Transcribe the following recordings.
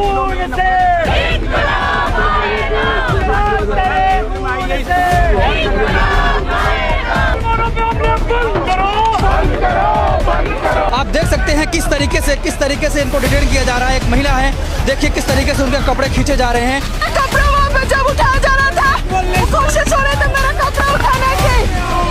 खून से आप देख सकते हैं किस तरीके से इनको डिटेन किया जा रहा है। एक महिला है, देखिए किस तरीके से उनके कपड़े खींचे जा रहे हैं। कपड़ा वहाँ पे जब उठाया जा रहा था, कोशिश हो रही थी मेरा कपड़ा उठाने की।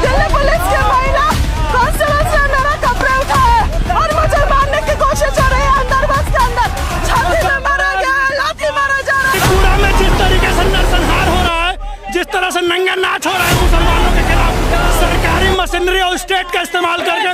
दिल्ली पुलिस की महिला कांस्टेबल ने मेरा कपड़ा उठाया और मुझे मारने की कोशिश हो रही है। अंदर बस के अंदर छाती में मारा गया है, लाठी मारा जा रहा है। पूरा में जिस तरीके से नरसंहार हो रहा है, जिस तरह से नंगा नाच हो रहा है मुसलमानों के खिलाफ, सरकारी मशीनरी और स्टेट का इस्तेमाल करके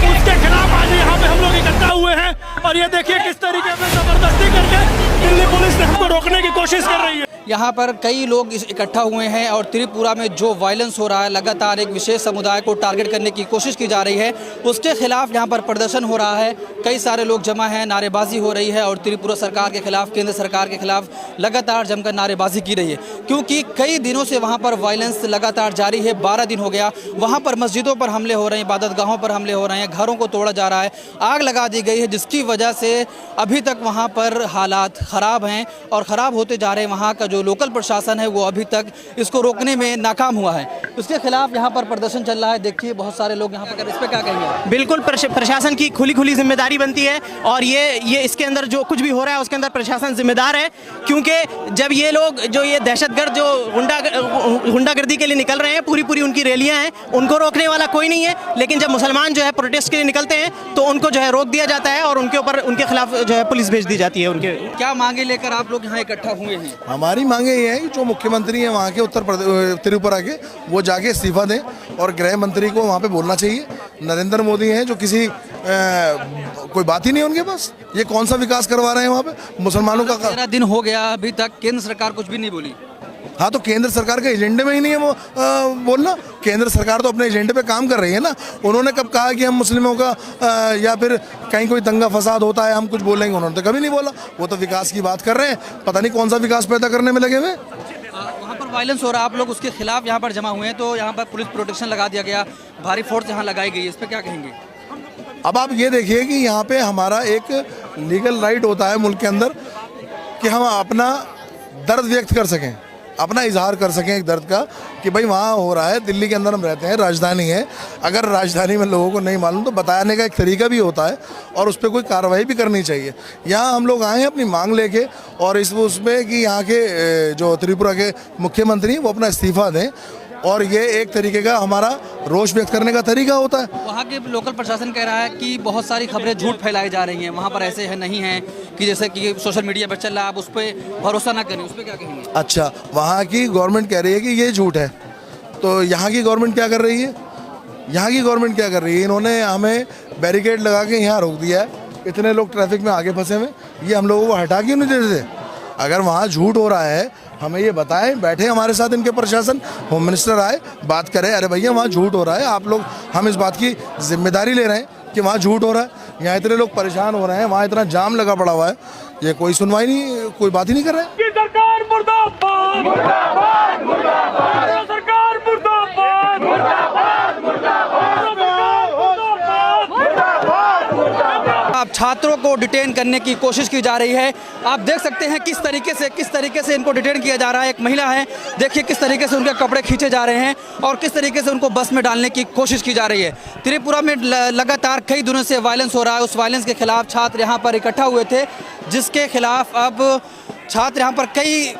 उसके खिलाफ आज यहाँ पे हम लोग इकट्ठा हुए हैं। और ये देखिए किस तरीके से जबरदस्ती करके दिल्ली पुलिस ने हमको रोकने की कोशिश कर रही है। यहाँ पर कई लोग इकट्ठा हुए हैं और त्रिपुरा में जो वायलेंस हो रहा है, लगातार एक विशेष समुदाय को टारगेट करने की कोशिश की जा रही है, उसके खिलाफ यहाँ पर प्रदर्शन हो रहा है। कई सारे लोग जमा हैं, नारेबाजी हो रही है और त्रिपुरा सरकार के खिलाफ, केंद्र सरकार के खिलाफ लगातार जमकर नारेबाजी की रही है, क्योंकि कई दिनों से वहाँ पर वायलेंस लगातार जारी है। 12 दिन हो गया, वहाँ पर मस्जिदों पर हमले हो रहे हैं, इबादतगाहों पर हमले हो रहे हैं, घरों को तोड़ा जा रहा है, आग लगा दी गई है, जिसकी वजह से अभी तक वहाँ पर हालात ख़राब हैं और ख़राब होते जा रहे हैं। वहाँ का जो लोकल प्रशासन है वो अभी तक इसको रोकने में नाकाम हुआ है। उसके खिलाफ यहाँ पर प्रदर्शन चल रहा है। देखिए बहुत सारे लोग यहाँ पर, इस पर क्या कहेंगे? बिल्कुल प्रशासन की खुली जिम्मेदारी बनती है और ये इसके अंदर जो कुछ भी हो रहा है उसके अंदर प्रशासन जिम्मेदार है, क्योंकि जब ये लोग जो ये दहशतगर्द जो गुंडागर्दी के लिए निकल रहे हैं, पूरी उनकी रैलियां हैं, उनको रोकने वाला कोई नहीं है। लेकिन जब मुसलमान जो है प्रोटेस्ट के लिए निकलते हैं तो उनको जो है रोक दिया जाता है और उनके खिलाफ जो है पुलिस भेज दी जाती है। उनके क्या मांगे लेकर आप लोग यहाँ इकट्ठा हुए हैं? हमारी मांगे ये है कि जो मुख्यमंत्री हैं वहाँ के त्रिपुरा के, वो जाके इस्तीफा दें और गृह मंत्री को वहाँ पे बोलना चाहिए। नरेंद्र मोदी हैं जो किसी कोई बात ही नहीं है उनके पास। ये कौन सा विकास करवा रहे हैं वहाँ पे मुसलमानों का? 13 दिन हो गया, अभी तक केंद्र सरकार कुछ भी नहीं बोली। हाँ, तो केंद्र सरकार के एजेंडे में ही नहीं है वो बोलना। केंद्र सरकार तो अपने एजेंडे पे काम कर रही है ना। उन्होंने कब कहा कि हम मुस्लिमों का या फिर कहीं कोई दंगा फसाद होता है हम कुछ बोलेंगे? उन्होंने तो कभी नहीं बोला। वो तो विकास की बात कर रहे हैं, पता नहीं कौन सा विकास पैदा करने में लगे हुए। वहाँ पर वायलेंस हो रहा है, आप लोग उसके खिलाफ यहाँ पर जमा हुए हैं, तो यहाँ पर पुलिस प्रोटेक्शन लगा दिया गया, भारी फोर्स यहाँ लगाई गई है, इस पर क्या कहेंगे? अब आप ये देखिए कि यहाँ पे हमारा एक लीगल राइट होता है मुल्क के अंदर कि हम अपना दर्द व्यक्त कर सकें, अपना इजहार कर सकें एक दर्द का कि भाई वहाँ हो रहा है। दिल्ली के अंदर हम रहते हैं, राजधानी है। अगर राजधानी में लोगों को नहीं मालूम तो बताने का एक तरीका भी होता है और उस पर कोई कार्रवाई भी करनी चाहिए। यहाँ हम लोग आए हैं अपनी मांग लेके और उसमें कि यहाँ के जो त्रिपुरा के मुख्यमंत्री वो अपना इस्तीफा दें और ये एक तरीके का हमारा रोष व्यक्त करने का तरीका होता है। वहाँ के लोकल प्रशासन कह रहा है कि बहुत सारी खबरें झूठ फैलाई जा रही हैं, वहाँ पर ऐसे है नहीं है कि जैसे कि सोशल मीडिया पर चल रहा है, आप उस पर भरोसा ना करें, उस पर क्या कहेंगे? अच्छा, वहाँ की गवर्नमेंट कह रही है कि ये झूठ है, तो यहाँ की गवर्नमेंट क्या कर रही है? यहाँ की गवर्नमेंट क्या कर रही है? इन्होंने हमें बैरिकेड लगा के यहाँ रोक दिया है, इतने लोग ट्रैफिक में आगे फंसे हुए, ये हम लोगों को हटा क्यों नहीं देते? अगर वहाँ झूठ हो रहा है हमें ये बताएं, बैठे हमारे साथ इनके प्रशासन, होम मिनिस्टर आए, बात करें, अरे भैया वहाँ झूठ हो रहा है, आप लोग, हम इस बात की जिम्मेदारी ले रहे हैं कि वहाँ झूठ हो रहा है, यहाँ इतने लोग परेशान हो रहे हैं, वहाँ इतना जाम लगा पड़ा हुआ है, ये कोई सुनवाई नहीं, कोई बात ही नहीं कर रहे हैं। सरकार मुर्दाबाद, मुर्दाबाद, मुर्दाबाद, सरकार मुर्दाबाद, मुर्दाबाद, मुर्दाबाद, अब छात्रों को डिटेन करने की कोशिश की जा रही है। आप देख सकते हैं किस तरीके से इनको डिटेन किया जा रहा है। एक महिला है, देखिए किस तरीके से उनके कपड़े खींचे जा रहे हैं और किस तरीके से उनको बस में डालने की कोशिश की जा रही है। त्रिपुरा में लगातार कई दिनों से वायलेंस हो रहा है। उस वायलेंस के खिलाफ छात्र यहाँ पर इकट्ठा हुए थे, जिसके खिलाफ अब छात्र यहाँ पर कई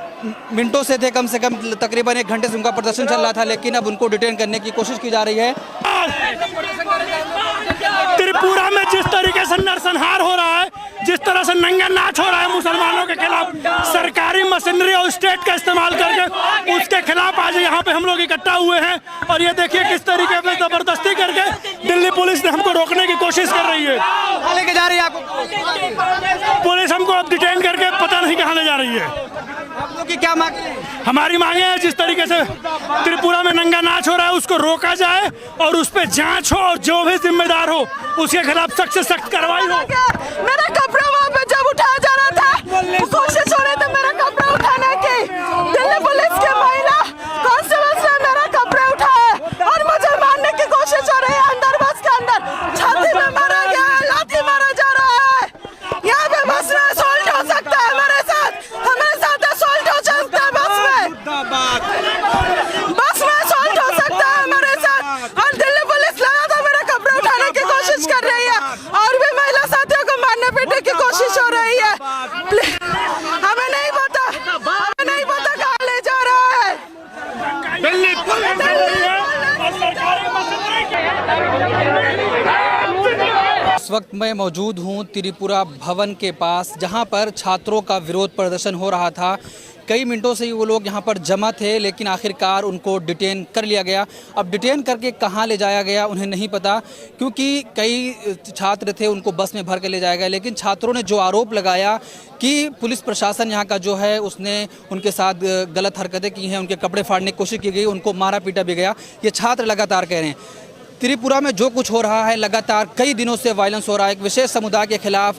मिनटों से थे, कम से कम तकरीबन 1 घंटे से उनका प्रदर्शन चल रहा था, लेकिन अब उनको डिटेन करने की कोशिश की जा रही है। त्रिपुरा में जिस तरीके से नरसंहार हो रहा है, जिस तरह से नंगा नाच हो रहा है मुसलमानों के खिलाफ, सरकारी मशीनरी और स्टेट का इस्तेमाल करके उसके खिलाफ आज यहाँ पे हम लोग इकट्ठा हुए हैं। और ये देखिए किस तरीके से जबरदस्ती करके दिल्ली पुलिस ने हमको रोकने की कोशिश कर रही है। कहाँ लेके जा रही है आपको पुलिस? हमको अब डिटेन करके पता नहीं कहाँ ले जा रही है। आप लोग की क्या मांग है? हमारी मांगे हैं जिस तरीके से त्रिपुरा में नंगा नाच हो रहा है उसको रोका जाए और उस पर जांच हो और जो भी जिम्मेदार हो उसके खिलाफ सख्त से सख्त कार्रवाई हो। मेरा कपड़ा वहाँ पे जब उठाया जा रहा था, कोशिश हो रही थी मेरा कपड़ा उठाने की। दिल्ली पुलिस की महिला कांस्टेबल ने मेरा कपड़ा उठाया और मुझे मारने की कोशिश हो रही है। अंदर बस के अंदर छाती में मारा गया है, लाठी मारा जा रहा है। यहाँ पे बस में असॉल्ट हो सकता है मेरे साथ। इस वक्त मैं मौजूद हूं त्रिपुरा भवन के पास, जहां पर छात्रों का विरोध प्रदर्शन हो रहा था। कई मिनटों से वो लोग यहां पर जमा थे, लेकिन आखिरकार उनको डिटेन कर लिया गया। अब डिटेन करके कहां ले जाया गया उन्हें नहीं पता, क्योंकि कई छात्र थे, उनको बस में भर के ले जाया गया। लेकिन छात्रों ने जो आरोप लगाया कि पुलिस प्रशासन यहाँ का जो है उसने उनके साथ गलत हरकतें की हैं, उनके कपड़े फाड़ने की कोशिश की गई, उनको मारा पीटा भी गया, ये छात्र लगातार कह रहे हैं। त्रिपुरा में जो कुछ हो रहा है, लगातार कई दिनों से वायलेंस हो रहा है। एक विशेष समुदाय के खिलाफ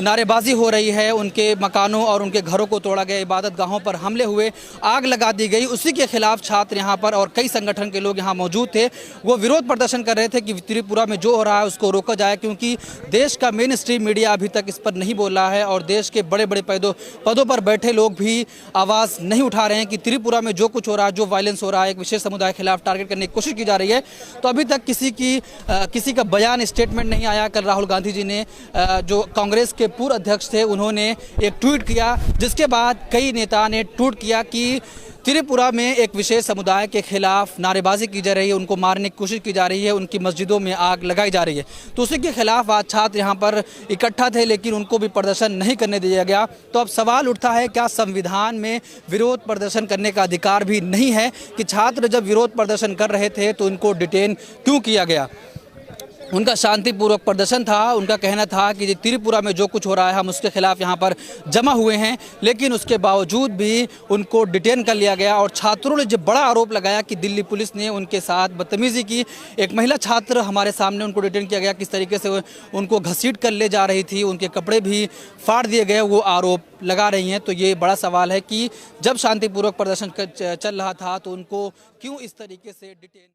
नारेबाजी हो रही है, उनके मकानों और उनके घरों को तोड़ा गया, इबादत गाहों पर हमले हुए, आग लगा दी गई। उसी के खिलाफ छात्र यहाँ पर और कई संगठन के लोग यहाँ मौजूद थे। वो विरोध प्रदर्शन कर रहे थे कि त्रिपुरा में जो हो रहा है उसको रोका जाए, क्योंकि देश का मेन स्ट्रीम मीडिया अभी तक इस पर नहीं बोल रहा है और देश के बड़े बड़े पदों पर बैठे लोग भी आवाज़ नहीं उठा रहे हैं कि त्रिपुरा में जो कुछ हो रहा है, जो वायलेंस हो रहा है, एक विशेष समुदाय के खिलाफ टारगेट करने की कोशिश की जा रही है। तो अभी तक किसी का बयान, स्टेटमेंट नहीं आया। कल राहुल गांधी जी ने, जो कांग्रेस के पूर्व अध्यक्ष थे, उन्होंने एक ट्वीट किया, जिसके बाद कई नेता ने ट्वीट किया कि त्रिपुरा में एक विशेष समुदाय के खिलाफ नारेबाजी की जा रही है, उनको मारने की कोशिश की जा रही है, उनकी मस्जिदों में आग लगाई जा रही है। तो उसी के खिलाफ आज छात्र यहाँ पर इकट्ठा थे, लेकिन उनको भी प्रदर्शन नहीं करने दिया गया। तो अब सवाल उठता है, क्या संविधान में विरोध प्रदर्शन करने का अधिकार भी नहीं है कि छात्र जब विरोध प्रदर्शन कर रहे थे तो उनको डिटेन क्यों किया गया? उनका शांतिपूर्वक प्रदर्शन था। उनका कहना था कि त्रिपुरा में जो कुछ हो रहा है हम उसके खिलाफ यहाँ पर जमा हुए हैं, लेकिन उसके बावजूद भी उनको डिटेन कर लिया गया। और छात्रों ने जब बड़ा आरोप लगाया कि दिल्ली पुलिस ने उनके साथ बदतमीजी की, एक महिला छात्र हमारे सामने, उनको डिटेन किया गया, किस तरीके से उनको घसीट कर ले जा रही थी, उनके कपड़े भी फाड़ दिए गए, वो आरोप लगा रही हैं। तो ये बड़ा सवाल है कि जब शांतिपूर्वक प्रदर्शन चल रहा था तो उनको क्यों इस तरीके से डिटेन